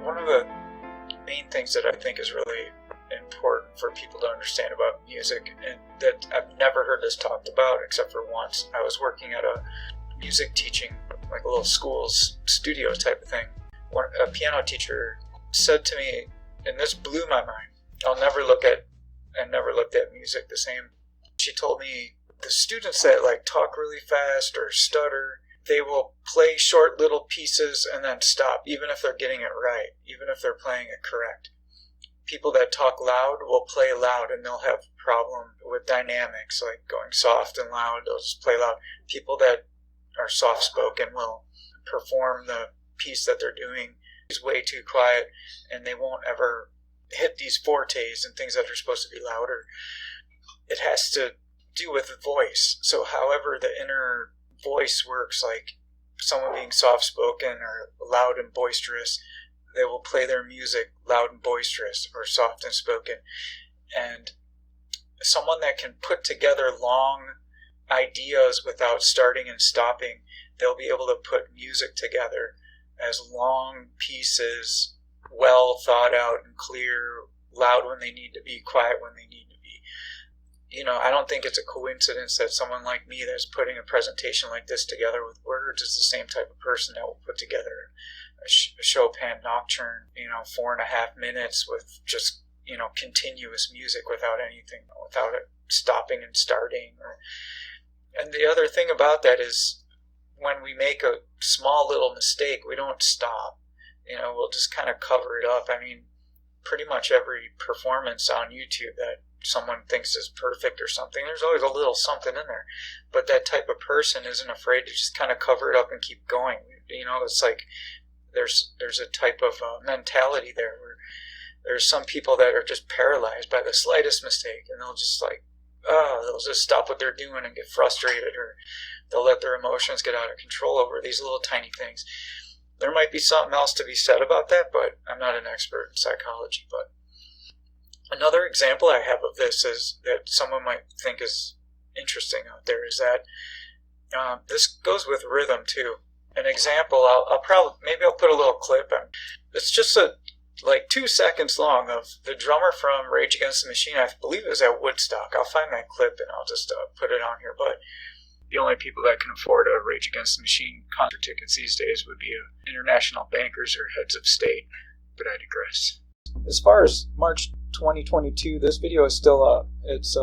One of the main things that I think is really important for people to understand about music, and that I've never heard this talked about except for once. I was working at a music teaching, like a little school's studio type of thing. A piano teacher said to me, and this blew my mind, I never looked at music the same. She told me the students that like talk really fast or stutter, they will play short little pieces and then stop, even if they're getting it right, even if they're playing it correct. People that talk loud will play loud and they'll have a problem with dynamics, like going soft and loud, they'll just play loud. People that are soft-spoken will perform the piece that they're doing is way too quiet, and they won't ever hit these fortes and things that are supposed to be louder. It has to do with the voice. So however the inner voice works, like someone being soft-spoken or loud and boisterous, they will play their music loud and boisterous or soft and spoken. And someone that can put together long ideas without starting and stopping, they'll be able to put music together as long pieces, well thought out and clear, loud when they need to be, quiet when they need to be. You know, I don't think it's a coincidence that someone like me that's putting a presentation like this together with words is the same type of person that will put together a Chopin nocturne, 4.5 minutes with just, continuous music without anything, without it stopping and starting. And the other thing about that is when we make a small little mistake, we don't stop. We'll just kind of cover it up. I mean, pretty much every performance on YouTube that someone thinks is perfect or something, there's always a little something in there. But that type of person isn't afraid to just kind of cover it up and keep going. It's like there's a type of mentality there where there's some people that are just paralyzed by the slightest mistake, and they'll just they'll just stop what they're doing and get frustrated, or they'll let their emotions get out of control over these little tiny things. There might be something else to be said about that, but I'm not an expert in psychology. But another example I have of this is that someone might think is interesting out there is that this goes with rhythm too. An example, I'll put a little clip in. It's just 2 seconds long of the drummer from Rage Against the Machine. I believe it was at Woodstock. I'll find that clip and I'll just put it on here. But the only people that can afford a Rage Against the Machine concert tickets these days would be international bankers or heads of state. But I digress. As far as March 2022, this video is still up. It's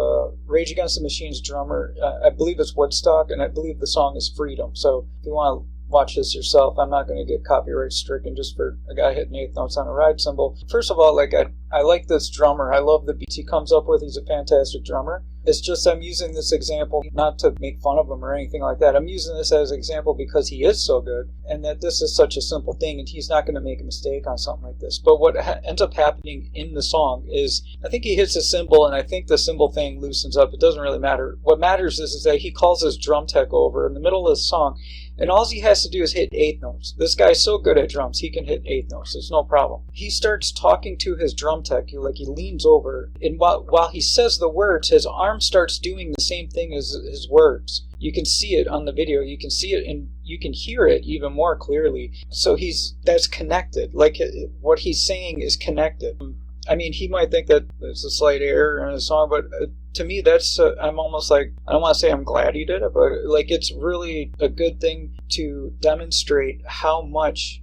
Rage Against the Machine's drummer. I believe it's Woodstock, and I believe the song is Freedom. So if you want to watch this yourself, I'm not going to get copyright stricken just for a guy hitting eighth notes on a ride cymbal. First of all, I like this drummer. I love the beats he comes up with. He's a fantastic drummer. It's just I'm using this example not to make fun of him or anything like that. I'm using this as an example because he is so good, and that this is such a simple thing, and he's not going to make a mistake on something like this. But what ends up happening in the song is I think he hits a cymbal, and I think the cymbal thing loosens up. It doesn't really matter. What matters is that he calls his drum tech over in the middle of the song, and all he has to do is hit eighth notes. This guy's so good at drums, he can hit eighth notes. There's no problem. He starts talking to his drum tech. He leans over, and while he says the words, his arm starts doing the same thing as his words. You can see it on the video. You can see it, and you can hear it even more clearly. So that's connected. What he's saying is connected. I mean, he might think that there's a slight error in the song, but to me, that's I'm almost I don't want to say I'm glad he did it, but it's really a good thing to demonstrate how much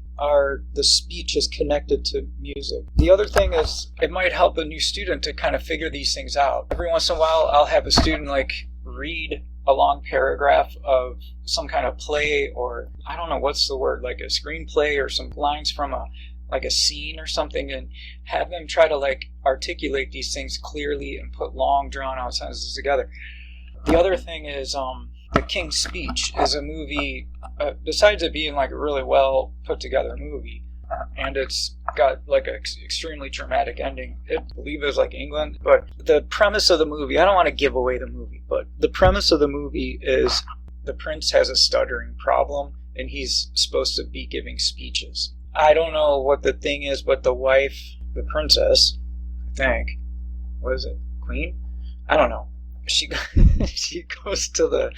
the speech is connected to music. The other thing is it might help a new student to kind of figure these things out. Every once in a while, I'll have a student read a long paragraph of some kind of play, or I don't know what's the word, like a screenplay or some lines from a scene or something, and have them try to articulate these things clearly and put long drawn out sentences together. The other thing is The King's Speech is a movie, besides it being a really well put together movie, and it's got an extremely dramatic ending. I believe it was England, but the premise of the movie, I don't want to give away the movie, but the premise of the movie is the prince has a stuttering problem and he's supposed to be giving speeches. I don't know what the thing is, but the wife, the princess, I think, what is it, queen? I don't know. She goes to the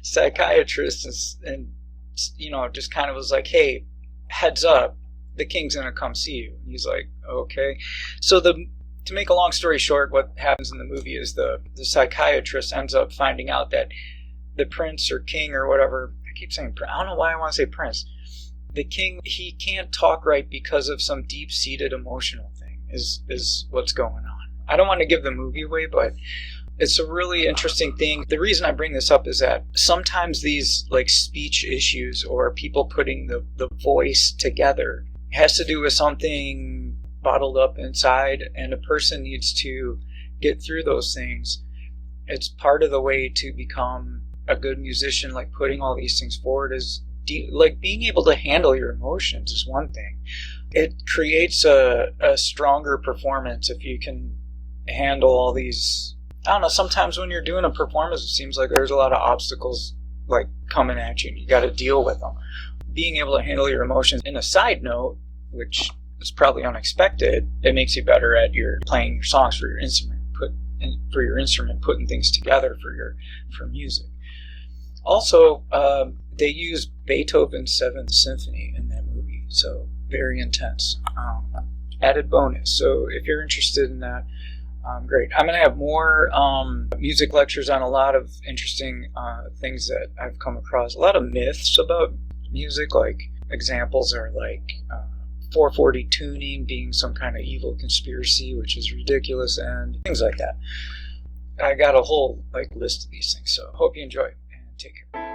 psychiatrist and just kind of was like, hey, heads up, the king's gonna come see you. And he's like, okay. So to make a long story short, what happens in the movie is the psychiatrist ends up finding out that the prince or king or whatever, I keep saying, I don't know why I want to say prince. The king, he can't talk right because of some deep-seated emotional thing is what's going on. I don't want to give the movie away, but it's a really interesting thing. The reason I bring this up is that sometimes these like speech issues or people putting the voice together has to do with something bottled up inside, and a person needs to get through those things. It's part of the way to become a good musician, like putting all these things forward is like being able to handle your emotions is one thing. It creates a stronger performance if you can handle all these. I don't know, sometimes when you're doing a performance, it seems like there's a lot of obstacles like coming at you and you got to deal with them. Being able to handle your emotions. In a side note, which is probably unexpected, it makes you better at your playing your songs for your instrument, putting things together for music. Also, they use Beethoven's Seventh Symphony in that movie, so very intense. Added bonus. So if you're interested in that, great. I'm going to have more music lectures on a lot of interesting things that I've come across. A lot of myths about music, like examples are like 440 tuning being some kind of evil conspiracy, which is ridiculous, and things like that. I got a whole list of these things, so hope you enjoy and take care.